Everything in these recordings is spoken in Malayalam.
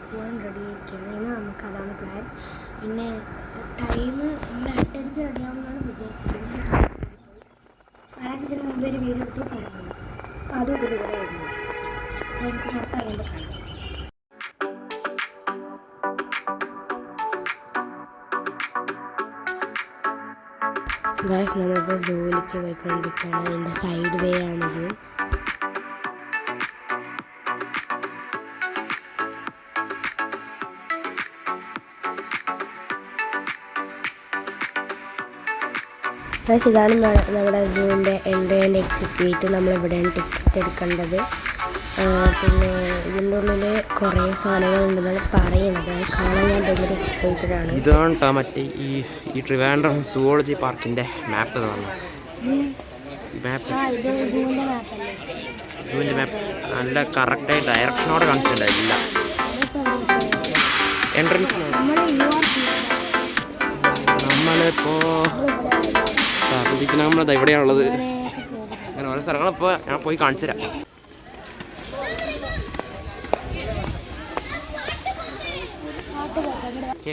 പോകാൻ റെഡി ആയിരിക്കുകയാണ്. ഇന്ന് നമുക്കതാണ് പ്ലാൻ. പിന്നെ ടൈം നമ്മൾ 8:30 റെഡിയാവുമെന്നാണ് വിചാരിച്ചത്. പക്ഷേ ഇതിന് മുമ്പ് ഒരു വീഡിയോ എടുത്ത് പറഞ്ഞു. അപ്പോൾ അതും ഇതിലൂടെ വരുന്നു. നമുക്ക് പുറത്തറിയുമ്പോൾ കാണാം. ഗായ്സ്, നമ്മളിപ്പോൾ ജോലിക്ക് പോയിക്കൊണ്ടിരിക്കുകയാണ്. അതിൻ്റെ സൈഡ് വേ ആണിത്. ഗായ്സ്, ഇതാണ് നമ്മുടെ സൂവിൻ്റെ എൻട്രി ആൻഡ് എക്സിറ്റ് ഗേറ്റ്. നമ്മളിവിടെയാണ് ടിക്കറ്റ് എടുക്കേണ്ടത്. പിന്നെ ഇതിൻ്റെ ഉള്ളിൽ കുറേ സാധനങ്ങളുണ്ടെന്നാണ് പറയുന്നത്. കാണാൻ ഞാൻ ഭയങ്കര എക്സൈറ്റഡ് ആണ്. ഇതാണ് മറ്റേ ഈ ട്രിവാൻഡ്രം സുവോളജി പാർക്കിൻ്റെ മാപ്പ് എന്ന് പറഞ്ഞാൽ സൂവിൻ്റെ മാപ്പ് നല്ല കറക്റ്റായി ഡയറക്ഷനോടെ കാണിച്ചിട്ടുണ്ടായില്ല. എൻട്രൻസ് നമ്മളിപ്പോൾ നമ്മളത് എവിടെയാണുള്ളത്, അങ്ങനെ ഓരോ സ്ഥലങ്ങളിപ്പോൾ ഞാൻ പോയി കാണിച്ചു തരാം.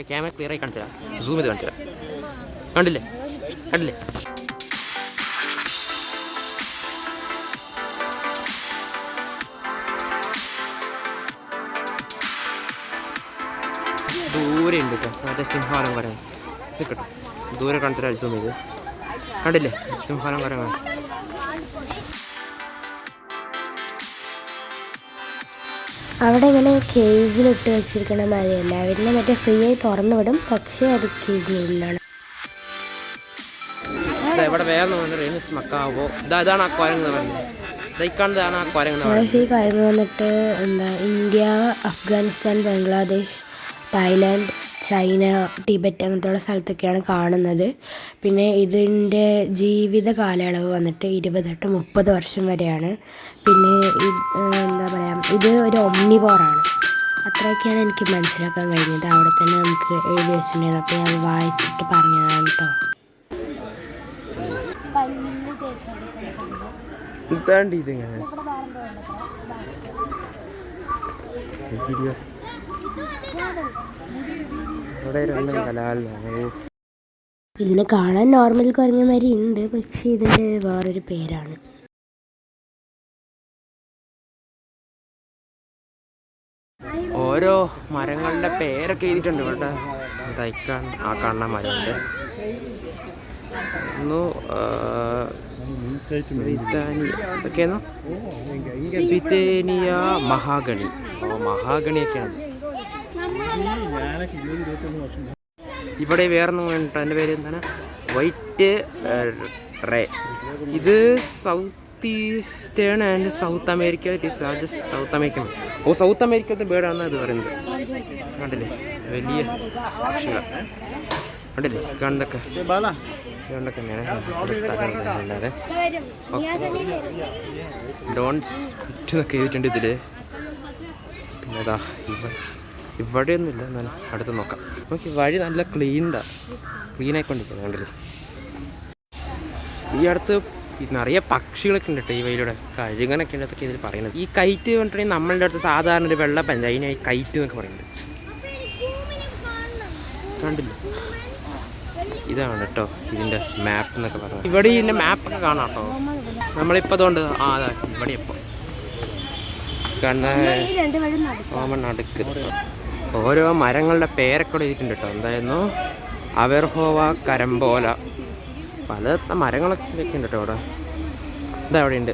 ക്യാമറ ക്ലിയറായി കാണിച്ചു തരാം, സൂം ചെയ്ത് കാണിച്ചു തരാം. കണ്ടില്ലേ കണ്ടില്ലേ ദൂരെ ഉണ്ട് കേട്ടോ മറ്റേ സിംഹാലം വരെ നിൽക്കട്ടെ. ദൂരെ കാണിച്ചു തരാം, സൂം ചെയ്ത് കണ്ടില്ലേ സിംഹാലം വരെ. അവിടെ ഇങ്ങനെ കേജിലിട്ട് വെച്ചിരിക്കണ മഴയല്ല, അവരിനെ മറ്റേ ഫ്രീ ആയി തുറന്നു വിടും. പക്ഷേ അത് കേജിലാണ്. ഇവിടെ വേറെ മക്കാവോ ഇതാണ് ആ കുരങ്ങ് പറഞ്ഞത്. ഈ കാര്യങ്ങൾ വന്നിട്ട് എന്താ, India, Afghanistan, Bangladesh, Thailand, China, Tibet അങ്ങനത്തെ സ്ഥലത്തൊക്കെയാണ് കാണുന്നത്. പിന്നെ ഇതിൻ്റെ ജീവിത കാലയളവ് വന്നിട്ട് 20-30 വർഷം വരെയാണ്. പിന്നെ എന്താ പറയുക, ഇത് ഒരു ഒമ്നിവോറാണ്. അത്രയൊക്കെയാണ് എനിക്ക് മനസ്സിലാക്കാൻ കഴിഞ്ഞത്. അവിടെ തന്നെ നമുക്ക് എഴുതി വെച്ചിട്ടുണ്ടായിരുന്നു. അപ്പോൾ ഞാൻ വായിച്ചിട്ട് പറഞ്ഞതാണ് കേട്ടോ. ഇതിനെ കാണാൻ നോർമൽ കുരങ്ങന്മാരി ഉണ്ട്, പക്ഷേ ഇതിൻ്റെ വേറൊരു പേരാണ്. ഓരോ മരങ്ങളുടെ പേരൊക്കെ എഴുതിയിട്ടുണ്ട് ഇവിടെ. തൈക്കാൻ ആ കാണുന്ന മരമുണ്ട്. ഇതൊക്കെയാണോ സ്വിത്തേനിയ മഹാഗണി. മഹാഗണിയൊക്കെയാണ്. ഇവിടെ വേറൊന്നും കണ്ടിട്ടോ, എൻ്റെ പേര് എന്താണ്, വൈറ്റ് റേ. ഇത് south eastern and south America. It is largest south American. South അമേരിക്കത്തെ ബേർഡാണെന്ന് ഇത് പറയുന്നത്. കണ്ടില്ലേ വലിയ പക്ഷികൾ കണ്ടില്ലേ, കാണുന്നതൊക്കെ ഇതുകൊണ്ടൊക്കെ അല്ലാതെ ഡോൺസ് ഇറ്റൊക്കെ എഴുതിയിട്ടുണ്ട് ഇതിൽ. പിന്നെ അതാ ഇവിടെയൊന്നുമില്ല, എന്നാലും അടുത്ത് നോക്കാം. നമുക്ക് വഴി നല്ല ക്ലീനായിക്കൊണ്ടിരിക്കുന്നത് കണ്ടില്ലേ. ഈ അടുത്ത് നിറയെ പക്ഷികളൊക്കെ ഉണ്ട് കേട്ടോ ഈ വഴിയിലൂടെ. കഴുകനൊക്കെ ഉണ്ട് എന്നൊക്കെ ഇതിൽ പറയുന്നത്. ഈ കൈറ്റ് കൊണ്ടിട്ടുണ്ടെങ്കിൽ നമ്മളുടെ അടുത്ത് സാധാരണ ഒരു വെള്ള പഞ്ച, അതിനായി കൈറ്റ് എന്നൊക്കെ പറയുന്നത്. കണ്ടില്ല, ഇതാണ് കേട്ടോ ഇതിൻ്റെ മാപ്പ് എന്നൊക്കെ പറയുന്നത്. ഇവിടെ ഇതിൻ്റെ മാപ്പൊക്കെ കാണാം കേട്ടോ. നമ്മളിപ്പോൾ അതുകൊണ്ട് അതാ ഇവിടെ ഇപ്പോൾ നടുക്ക് ഓരോ മരങ്ങളുടെ പേരൊക്കെ എഴുതിയിട്ടുണ്ട് കേട്ടോ. എന്തായിരുന്നു, അവർഹോവ, കരമ്പോല, പല മരങ്ങളൊക്കെ വെക്കുന്നുണ്ട് കേട്ടോ അവിടെ. ഇതാ അവിടെ ഉണ്ട്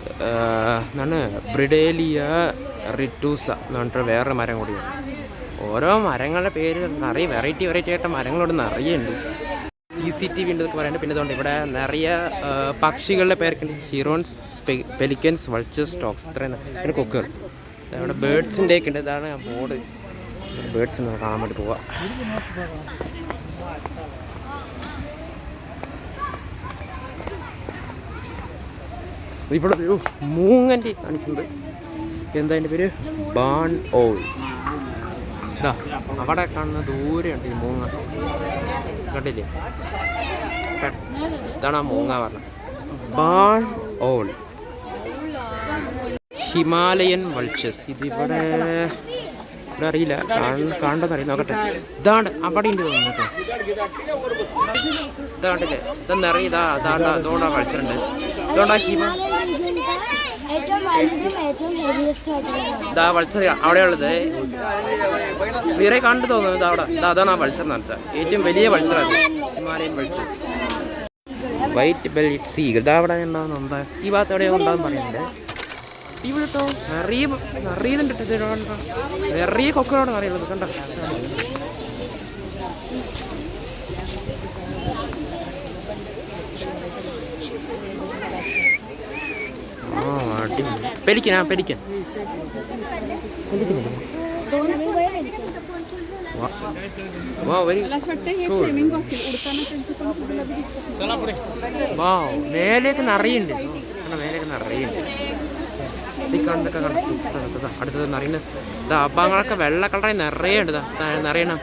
എന്താണ്, ബ്രിഡേലിയ റിറ്റൂസ എന്ന് പറഞ്ഞിട്ട് വേറൊരു മരം കൂടിയാണ്. ഓരോ മരങ്ങളുടെ പേര് നിറയെ വെറൈറ്റി ആയിട്ട് മരങ്ങളോട് നിറയെ ഉണ്ട്. CCTV ഉണ്ട് എന്നൊക്കെ പറയുന്നുണ്ട്. പിന്നെ അതുകൊണ്ട് ഇവിടെ നിറയെ പക്ഷികളുടെ പേരൊക്കെ ഉണ്ട്. ഹിറോൺസ്, പെലിക്കൻസ്, വൾച്ചേഴ്സ്, സ്റ്റോക്സ്, ഇത്രയും. പിന്നെ കൊക്കുകൾ. ഇവിടെ ബേർഡ്സിൻ്റെ ഒക്കെ ഉണ്ട്. ഇതാണ് ബോർഡ്. ബേർഡ്സ് കാണാൻ വേണ്ടി പോവാം. ഇവിടെ ഒരു മൂങ്ങൻ്റെ കാണിക്കുന്നത്. എന്താ അതിൻ്റെ പേര്, ബാൺ ഓൾ. ഇതാ അവിടെ കാണുന്ന ദൂരെയുണ്ട് ഈ മൂങ്ങ, കണ്ടില്ലേ. ഇതാണ് ആ മൂങ്ങ പറഞ്ഞത്, ബാൺ ഓൾ. Himalayan vultures. ഇതിവിടെ ഇവിടെ അറിയില്ല, കാണണ്ടെന്നറിയാം, നോക്കട്ടെ. ഇതാണ്ട് അവിടെ ഉണ്ട് തോന്നുന്നു കേട്ടോ. ഇതാണ്ടില്ലേ, ഇതൊന്നും അറിയില്ല. ഇതുകൊണ്ടാ കളിച്ചിട്ടുണ്ട്. ഇതുകൊണ്ടാ ശിവ ഇതാ വൾച്ചർ അവിടെയുള്ളത്. വേറെ കണ്ടു തോന്നുന്നു. ഇത് അവിടെ അതാണ് ആ വൾച്ചർ എന്ന് പറഞ്ഞാൽ ഏറ്റവും വലിയ വൾച്ചർ. അത് Himalayan vultures. White belt seagull ഇതാ അവിടെ ഉണ്ടാകുന്ന എന്താ ഈ ഭാഗത്ത് എവിടെയോ ഉണ്ടാകും പറയുന്നുണ്ട്. ഇവിടെ കേട്ടോ നിറയെ നിറയെ കൊക്കകളോട് അറിയുള്ളത് കണ്ടോ. പെലിക്കൻ മേലേക്ക് നിറയുണ്ട്. മേലേക്ക് നിറയുണ്ട്. കണ്ടൊക്കെ അടുത്തത് നിറയുന്നത്. അപ്പാങ്ങളൊക്കെ വെള്ള കളറായി നിറയുണ്ട്. നിറയണം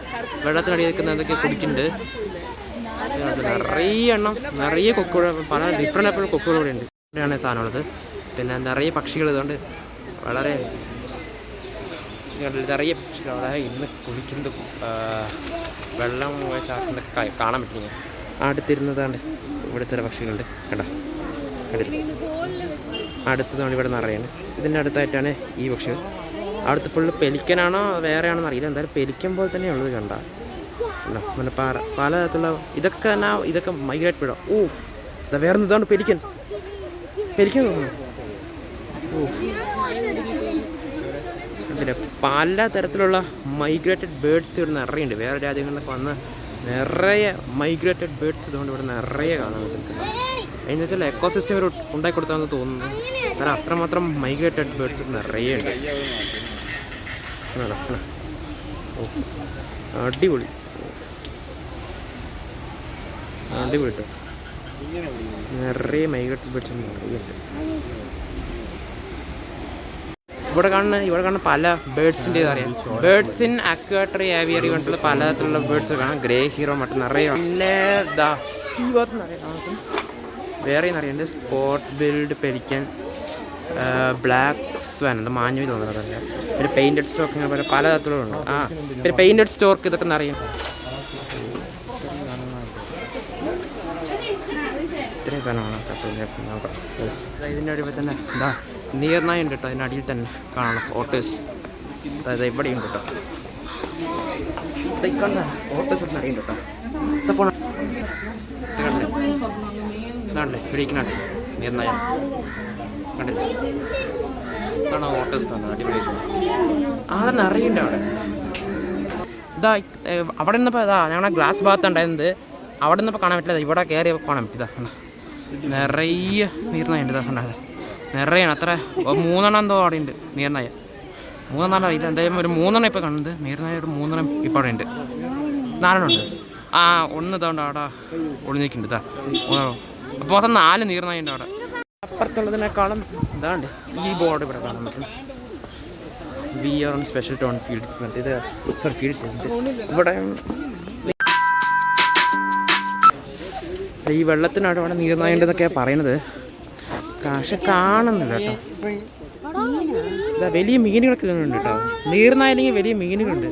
വെള്ളത്തിനടി നിൽക്കുന്ന എന്തൊക്കെ കുടിക്കുന്നുണ്ട്. നിറയെ എണ്ണം നിറയെ കൊക്കുകൾ, പല ഡിഫറെൻ്റ് ആയിട്ടുള്ള കൊക്കുകൾ ഇവിടെ ഉണ്ട്. ഇവിടെയാണ് സാധനമുള്ളത്. പിന്നെ നിറയെ പക്ഷികൾ. ഇതുകൊണ്ട് വളരെ നിറയെ പക്ഷികൾ അവിടെ ഇന്ന് കുളിക്കുന്നത് വെള്ളം ചാക്കുന്നതൊക്കെ കാണാൻ പറ്റില്ല. അടുത്തിരുന്നതാണ്ട് ഇവിടെ ചില പക്ഷികളുണ്ട് കേട്ടോ. അടുത്തതാണ് ഇവിടെ നിറയാണ്. ഇതിൻ്റെ അടുത്തായിട്ടാണ് ഈ പക്ഷികൾ. അവിടുത്തെ ഫുള്ള് പെലിക്കനാണോ വേറെയാണെന്ന് അറിയില്ല. എന്തായാലും പെലിക്കൻ പോലെ തന്നെയുള്ളത് കണ്ട. അങ്ങനെ പല തരത്തിലുള്ള ഇതൊക്കെ മൈഗ്രേറ്റ് വിടാം. ഇതാ വേറെ ഇതാണ് പെലിക്കൻ തോന്നുന്നു. പിന്നെ പല തരത്തിലുള്ള മൈഗ്രേറ്റഡ് ബേർഡ്സ് ഇവിടെ നിറയുണ്ട്. വേറെ രാജ്യങ്ങളിലൊക്കെ വന്ന് നിറയെ മൈഗ്രേറ്റഡ് ബേർഡ്സ് ഇതുകൊണ്ട് ഇവിടെ നിറയെ കാണാൻ പറ്റുന്നുണ്ട്. അതിന് വെച്ചാൽ എക്കോസിസ്റ്റം ഒരു ഉണ്ടാക്കി കൊടുത്താന്ന് തോന്നുന്നു. കാരണം അത്രമാത്രം മൈഗ്രേറ്റഡ് ബേർഡ്സ് നിറയെ ഉണ്ട്. അടിപൊളി കേട്ടോ. നിറയെ മൈഗ്രേറ്റഡ് ബേർഡ്സ് നിറയുണ്ട്. ഇവിടെ കാണുന്ന പല ബേർഡ്സിൻ്റെ അറിയാം. ബേർഡ്സ് ഇൻ അക്വാട്ടറി ആവിയറി കൊണ്ടുള്ള പലതരത്തിലുള്ള ബേർഡ്സ് കാണാം. ഗ്രേ ഹീറോ മറ്റും നിറയെ. പിന്നെ ഈ ഭാഗത്ത് നിറയാം. വേറെയും അറിയുന്നുണ്ട്. Spot build pelican, black swan, എന്താ മാഞ്ഞു തോന്നുന്നത്. പിന്നെ പെയിൻറ്റഡ് സ്റ്റോക്ക്, ഇങ്ങനെ പോലെ പലതരത്തിലുണ്ട്. പിന്നെ പെയിൻറ്റഡ് സ്റ്റോക്ക് ഇതൊക്കെ നിറയും. ഇത്രയും സാധനമാണ്. ഇതിൻ്റെ അടിയിൽ തന്നെ നീർനായ ഉണ്ട് കേട്ടോ. അതിൻ്റെ അടിയിൽ തന്നെ കാണണം ഓട്ടേഴ്സ്. അതായത് ഇവിടെയുണ്ട് കേട്ടോ. ഓട്ടേഴ്സ് ഇവിടെ നിറയുണ്ട് കേട്ടോ. ഇതാണ്ടേ പിടിക്കുന്നുണ്ട് നീർനായ. കണ്ടില്ലേ, കാണാം ഓട്ടേഴ്സ് തന്നെ അടിപൊളി. അത് നിറയുണ്ട് അവിടെ. അവിടെ നിന്നപ്പോൾ ഞങ്ങളുടെ ഗ്ലാസ് ഭാഗത്ത് ഉണ്ടായിരുന്നത്. അവിടെ നിന്നപ്പോൾ കാണാൻ പറ്റില്ല. ഇവിടെ കയറി കാണാൻ പറ്റില്ല. നിറയെ നീർനായുണ്ട്. ഇതാ നിറയാണ്. അത്ര 3 എന്തോ അവിടെ ഉണ്ട് നീർനായ. 3 ഇത് എന്തായാലും ഒരു 3 ഇപ്പോൾ കാണുന്നത്. നീർനായ ഒരു 3 ഇപ്പോൾ അവിടെ ഉണ്ട്. 4 ഉണ്ട്. 1 ഇതുകൊണ്ട് അവിടെ ഒളിഞ്ഞിരിക്കുന്നുണ്ട്. അപ്പോൾ മൊത്തം 4 നീർനായ ഉണ്ട് അവിടെ. അപ്പുറത്തുള്ളതിനേക്കാളും ഇതാണ്ട് ഈ ബോർഡ് ഇവിടെ കാണാൻ പറ്റും. We are on special tone field. ഇത് ഇവിടെ ഈ വെള്ളത്തിനവിടെ അവിടെ നീർനായുണ്ടെന്നൊക്കെയാണ് പറയുന്നത്. പക്ഷെ കാണുന്നില്ല കേട്ടോ. വലിയ മീനുകളൊക്കെ ഉണ്ട് കേട്ടോ. നീർനായില്ലെങ്കിൽ വലിയ മീനുകളുണ്ട്.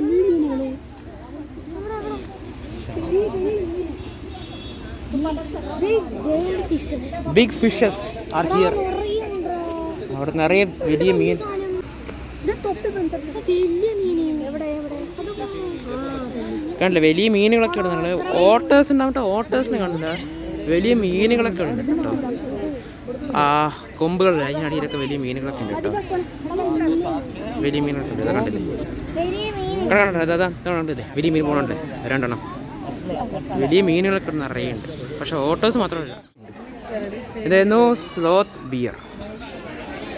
Big fishes are here. അവിടെ നിറയെ വലിയ മീൻ. കണ്ടില്ല, വലിയ മീനുകളൊക്കെ ഉണ്ട്. ഓട്ടേഴ്സ് ഉണ്ടാവട്ടെ, ഓട്ടേഴ്സിനെ കണ്ടില്ല. വലിയ മീനുകളൊക്കെ ഉണ്ട് കേട്ടോ. കൊമ്പുകളിൽ അതിനടിയിലൊക്കെ വലിയ മീനുകളൊക്കെ ഉണ്ട് കേട്ടോ. വലിയ മീനുകളൊക്കെ ഉണ്ട്. കണ്ടില്ലേ, കണ്ടില്ലേ വലിയ മീൻ പോകണുണ്ട് 2 എണ്ണം. വലിയ മീനുകളൊക്കെ നിറയുണ്ട്. പക്ഷെ ഓട്ടോസ് മാത്രമല്ല. ഇതായിരുന്നു സ്ലോത്ത് ബിയർ.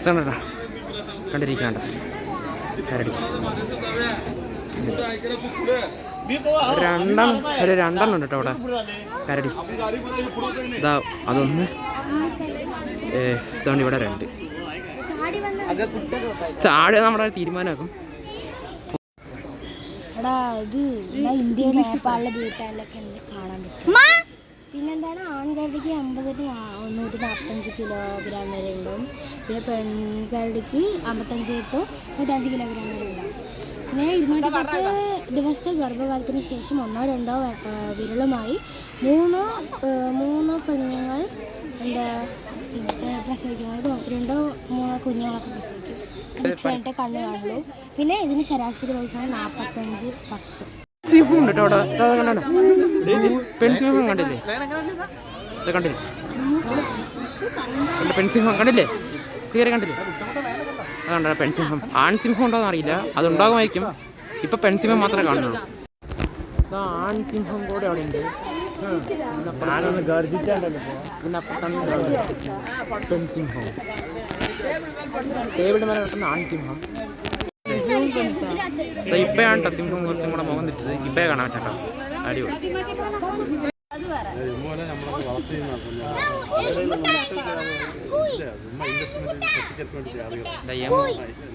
കണ്ടോ, കണ്ടിരിക്കണ്ട കരടി. ഒരു 2 എണ്ണം ഉണ്ട് കേട്ടോ അവിടെ കരടി. ഇതാ അതൊന്ന്. ഇതാണ് ഇവിടെ 2. ചാടി നമ്മുടെ തീരുമാനമാക്കും. ഇന്ത്യയിൽ നേപ്പാളിലെ ഭൂട്ടാനിലൊക്കെ കാണാൻ പറ്റും. പിന്നെന്താണ്, ആൺകരടിക്ക് 50 to 145 കിലോഗ്രാം വരെ ഉണ്ടാവും. പിന്നെ പെൺകരടിക്ക് 55 to 105 കിലോഗ്രാം വരെ ഉണ്ടാവും. പിന്നെ 210 ദിവസത്തെ ഗർഭകാലത്തിന് ശേഷം 1-2 വിരളുമായി മൂന്ന് കുഞ്ഞുങ്ങൾ പ്രസവിക്കുന്നത്. 2-3 കുഞ്ഞുങ്ങളൊക്കെ പ്രസവിക്കും. തീർച്ചയായിട്ടും കണ്ണ് കാണുള്ളൂ. പിന്നെ ഇതിന് ശരാശരി വയസ്സാണ് 45 വർഷം. സിംഹം ഉണ്ട് കേട്ടോ അവിടെ. പെൺസിംഹം കണ്ടില്ലേ? കണ്ടില്ലേ പെൺസിംഹം കണ്ടില്ലേ? ക്ലിയർ കണ്ടില്ലേ? അതുകൊണ്ടാ പെൺസിംഹം. ആൺസിംഹം ഉണ്ടോയെന്ന് അറിയില്ല, അതുണ്ടാകുമായിരിക്കും. ഇപ്പം പെൺസിംഹം മാത്രമേ കാണുന്നുള്ളൂ. ആൺസിംഹം കൂടെ അവിടെ ഉണ്ട്. പെൺസിംഹം ടേബിളിൻ്റെ മേലെ കിട്ടുന്ന ആൺസിംഹം. ഇപ്പയാണ് കേട്ടോ സിംഹം കുറച്ചും കൂടെ മുഖം തിരിച്ചത്. ഇപ്പേ കാണാൻ പറ്റാട്ടോ. അടിപൊളി.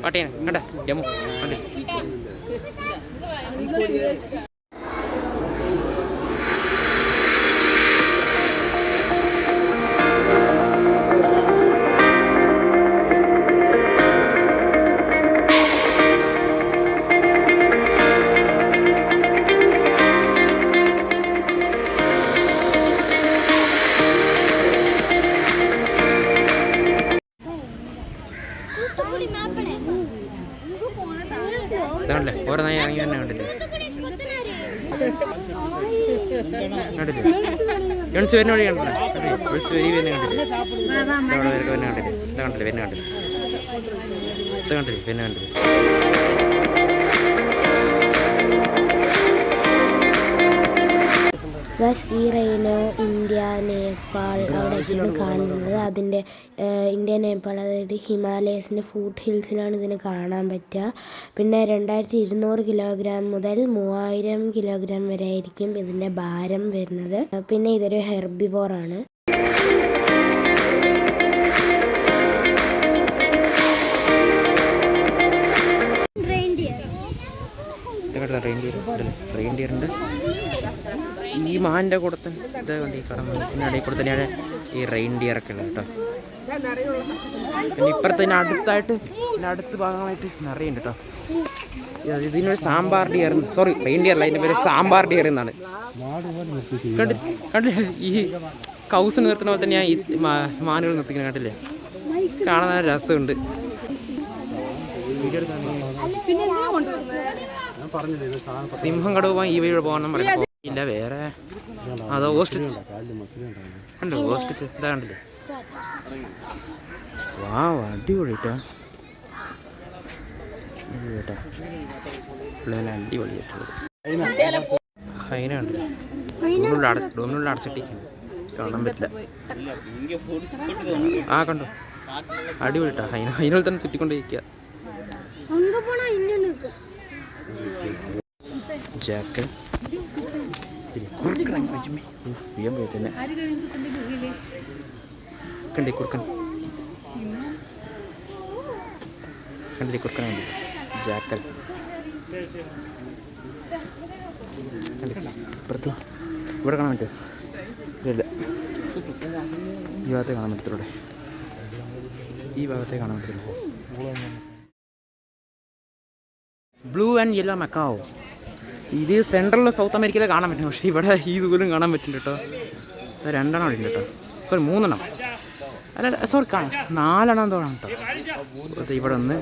പാട്ടിയാണ് കണ്ടേ യമു കണ്ടേ. ഇതാണല്ലേ ഓരോ നായി ഇറങ്ങി തന്നെ കണ്ടില്ലേ? കണ്ടില്ലേ എൺസ് വരുന്ന വഴി കണ്ടില്ലേ? വിളിച്ച് വരി വരുന്ന കണ്ടില്ലേ? അവിടെ വരുന്ന കണ്ടില്ലേ? ഇത് കണ്ടില്ലേ വരുന്ന കണ്ടില്ലേ? ഇത് കണ്ടില്ലേ വരുന്ന കണ്ടില്ലേ? ഈ റെയിന് ഇന്ത്യ, നേപ്പാൾ അവിടെയൊക്കെയാണ് കാണുന്നത്. അതിൻ്റെ ഇന്ത്യ, നേപ്പാൾ, അതായത് ഹിമാലയസിൻ്റെ ഫൂട്ട് ഹിൽസിലാണ് ഇതിന് കാണാൻ പറ്റുക. പിന്നെ 2200 കിലോഗ്രാം മുതൽ 3000 കിലോഗ്രാം വരെ ആയിരിക്കും ഇതിൻ്റെ ഭാരം വരുന്നത്. പിന്നെ ഇതൊരു ഹെർബിവോറാണ്. റെയിൻഡിയറുണ്ട്. ഈ മാൻ്റെ കൂടെ തന്നെ ഇത് കണ്ട് ഈ കടമടയിൽ കൂടെ തന്നെയാണ് ഈ റെയിൻഡിയറൊക്കെ ഉള്ളത് കേട്ടോ. പിന്നെ ഇപ്പുറത്ത് അടുത്തായിട്ട് അടുത്ത ഭാഗങ്ങളായിട്ട് നിറയുണ്ട് കേട്ടോ. ഇതിനൊരു സാമ്പാർ ഡിയർ, സോറി റെയിൻഡിയർ അല്ല, ഇതിൻ്റെ പേര് സാമ്പാർ ഡിയർ എന്നാണ്. കണ്ടില്ലേ ഈ കൗസ് നിർത്തുന്ന പോലെ തന്നെയാണ് ഈ മാനുകൾ നിർത്തിക്കുന്നത്. കണ്ടില്ലേ? കാണാൻ രസമുണ്ട്. സിംഹം കടുവ ഈ വഴി പോകണം പറയാം. ഇല്ല വേറെ അതോ ഓസ്റ്റിച്ച് കണ്ടോ? ഓസ്റ്റിച്ച് ഇതാ കണ്ടില്ലേ? വാ അടിപൊളി കേട്ടോ. അടിപൊളി ഹൈന കണ്ടില്ലേ? ഡോമിനുള്ള അടച്ചിട്ടിരിക്കുന്നു, കാണാൻ പറ്റില്ല. ആ കണ്ടോ അടിപൊളി കേട്ടോ. ഹൈനോൾ തന്നെ ചുറ്റിക്കൊണ്ടിരിക്കുക. ജാക്കൽ കണ്ടി കുറുക്കൻ കണ്ടില്ലേ? കുറുക്കൻ കണ്ടില്ലേ? ജാക്കൽ ഇപ്പുറത്ത് ഇവിടെ കാണാൻ പറ്റുമോ? ഇല്ല, ഈ ഭാഗത്തെ കാണാൻ പറ്റത്തിലൂടെ, ഈ ഭാഗത്തെ കാണാൻ പറ്റില്ല. Blue and yellow Macao. ഇത് സെൻട്രലിൽ സൗത്ത് അമേരിക്കയിലെ കാണാൻ പറ്റും, പക്ഷേ ഇവിടെ ഈ ദൂരം കാണാൻ പറ്റുന്നുണ്ട് കേട്ടോ. 2 എണ്ണം അവിടെ ഉണ്ട് കേട്ടോ. സോറി 3 എണ്ണം അല്ല, സോറി 4 എണ്ണം എന്തോ ആണ് കേട്ടോ. ഇവിടെ 1,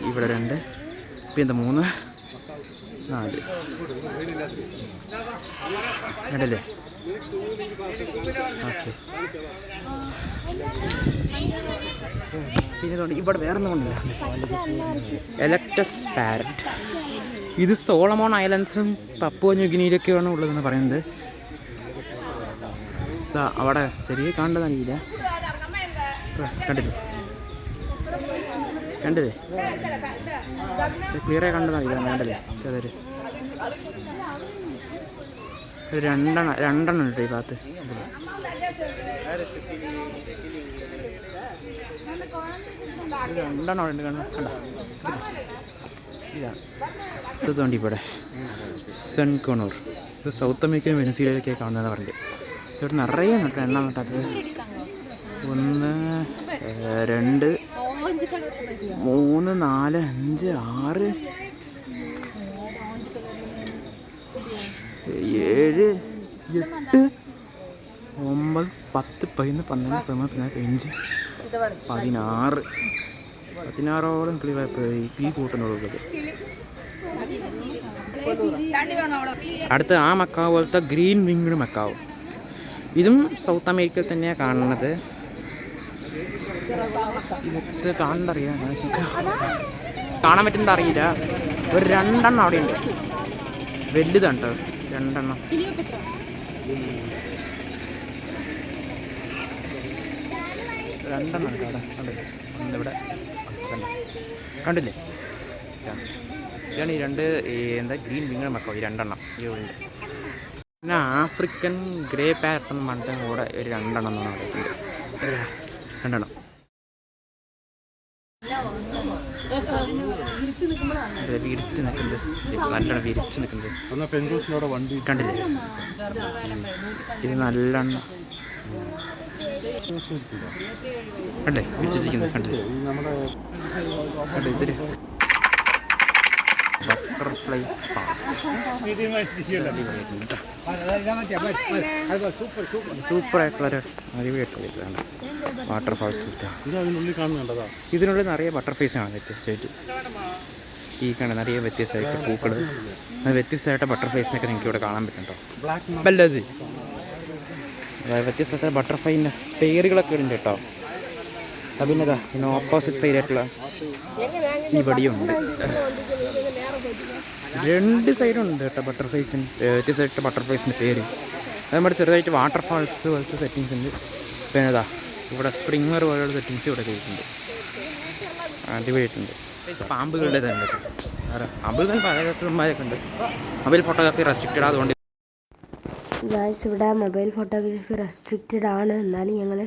ഇവിടെ 2, പിന്നെ 3, 4 കണ്ടല്ലേ? ഓക്കെ. പിന്നെ ഇവിടെ വേറെ ഒന്നും കൊണ്ടില്ല. എലക്ടസ് പാരറ്റ്. ഇത് സോളമോൺ ഐലൻഡ്സും പപ്പുവ ന്യൂഗിനിയിലൊക്കെയാണ് ഉള്ളതെന്ന് പറയുന്നത്. അവിടെ ചെറിയ കാണേണ്ടതറിയില്ല. കണ്ടില്ലേ? കണ്ടില്ലേ? ക്ലിയറായി കണ്ടതറിയില്ല. കണ്ടല്ലേ? ചെറിയൊരു 2 ഉണ്ട് ഈ ഭാഗത്ത്. 2 അവിടെ ഉണ്ട്. കണ്ട ഇതാ ഇത് തോണ്ടി ഇവിടെ സൺകോണൂർ. ഇത് സൗത്ത് അമേരിക്കൻ വെനസ്വേലയിലൊക്കെ കാണുന്നതെന്ന് പറഞ്ഞത്. ഇവിടെ നിറയെ നട്ടു, എണ്ണ നട്ടാത്തത് 1, 2, 3, 4, 5, 6, 7, 8, 9, 10, 11, 12, 13, 15, 16. 16ഓളം കിളികളെ ഈ കൂട്ടിനുള്ളത്. അടുത്ത ആ മക്കാവ് പോലത്തെ ഗ്രീൻ വിങ്ഡ് മക്കാവ്. ഇതും സൗത്ത് അമേരിക്കയിൽ തന്നെയാണ് കാണുന്നത്. ഇതൊക്കെ കാണണ്ടറിയാം, കാണാൻ പറ്റുന്നത് അറിയില്ല. ഒരു 2 എണ്ണം അവിടെ ഉണ്ട്, വലുതാണ് കേട്ടോ, 2 എണ്ണം. രണ്ടെണ്ണം അവിടെ കണ്ടില്ലേ, ഇവിടെ കണ്ടില്ലേ. ഇതാണ് ഈ 2 എന്താ ഗ്രീൻ വിങ്ങഡ് മക്കാവ്, ഈ 2 എണ്ണം ഈ ഉണ്ട്. പിന്നെ ആഫ്രിക്കൻ ഗ്രേ പാറ്റേൺ മണ്ടൻ കൂടെ ഒരു 2 എണ്ണം എന്നാണ് പറയുന്നത്. 2 എണ്ണം വിരിച്ച് നിൽക്കുന്നത്, നല്ലോണം വിരിച്ച് നിൽക്കുന്നത് കണ്ടില്ലേ. ഇത് നല്ലെണ്ണം കണ്ടേ വിരിച്ചിരിക്കുന്നത് കണ്ടില്ലേ. കണ്ടേ ഇതിൽ ബട്ടർഫ്ലൈ സൂപ്പറായിട്ടുള്ളൊരു അടിപൊളിയായിട്ടുള്ള വാട്ടർഫാൾസ്. ഇതിനുള്ളിൽ നിറയെ ബട്ടർഫ്ലൈസാണ് വ്യത്യസ്തമായിട്ട്. ഈ കാണുന്ന നിറയെ വ്യത്യസ്തമായിട്ട് പൂക്കൾ, വ്യത്യസ്തമായിട്ട് ബട്ടർഫ്ലൈസിനൊക്കെ നിങ്ങൾക്ക് ഇവിടെ കാണാൻ പറ്റുന്നുണ്ടോ. വല്ലത് വ്യത്യസ്തമായ ബട്ടർഫ്ലൈൻ്റെ പേരുകളൊക്കെ ഉണ്ട് കേട്ടോ. അതിനതാ പിന്നെ ഓപ്പോസിറ്റ് സൈഡായിട്ടുള്ള ഇവിടെയുണ്ട്. 2 സൈഡുണ്ട് കേട്ടോ ബട്ടർഫ്ലൈസിന്, വ്യത്യസ്തമായിട്ട് ബട്ടർഫ്ലൈസിൻ്റെ പേര്. അത് നമ്മുടെ ചെറുതായിട്ട് വാട്ടർഫാൾസ് പോലത്തെ സെറ്റിങ്സ് ഉണ്ട്. പിന്നെ ഇതാ ഇവിടെ സ്പ്രിങ്ങർ പോലെയുള്ള സെറ്റിങ്സ് ഇവിടെ ചെയ്തിട്ടുണ്ട്, അടിപൊളിയായിട്ടുണ്ട്. പാമ്പുകളുടെ തന്നെ പാമ്പുകൾ തന്നെ പലതരത്തിലുള്ളതൊക്കെ ഉണ്ട്. മൊബൈൽ ഫോട്ടോഗ്രാഫി റെസ്ട്രിക്റ്റഡ് അതുകൊണ്ട് ഗായ്സ് ഇവിടെ മൊബൈൽ ഫോട്ടോഗ്രാഫി റെസ്ട്രിക്റ്റഡ് ആണ്. എന്നാലും ഞങ്ങൾ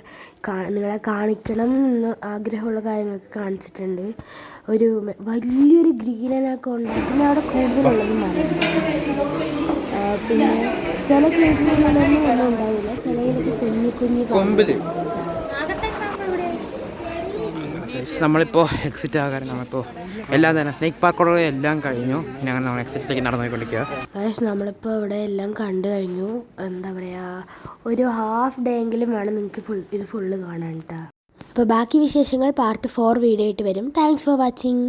നിങ്ങളെ കാണിക്കണം എന്ന് ആഗ്രഹമുള്ള കാര്യങ്ങളൊക്കെ കാണിച്ചിട്ടുണ്ട്. ഒരു വലിയൊരു ഗ്രീനൊക്കെ ഉണ്ട്, പിന്നെ അവിടെ കൂടുതലുള്ളത് മരം. പിന്നെ ചില കേസുകളിലൊന്നും ഒന്നും ഉണ്ടാവില്ല, ചിലയിലൊക്കെ കുഞ്ഞു കൊമ്പിൽ. നമ്മളിപ്പോൾ എക്സിറ്റ് ആകാൻ നമ്മളിപ്പോൾ എല്ലാം തന്നെ സ്നേക്ക് പാർക്കോടെ എല്ലാം കഴിഞ്ഞു. ഞങ്ങൾ നമ്മൾ എക്സിറ്റിലേക്ക് നടന്നുകൊണ്ടിരിക്കുക. നമ്മളിപ്പോൾ ഇവിടെ എല്ലാം കണ്ടു കഴിഞ്ഞു. എന്താ പറയുക, ഒരു ഹാഫ് ഡേ എങ്കിലും വേണം നിങ്ങൾക്ക് ഇത് ഫുള്ള് കാണാൻ കേട്ടോ. അപ്പോൾ ബാക്കി വിശേഷങ്ങൾ പാർട്ട് 4 വീഡിയോ ആയിട്ട് വരും. Thanks for watching.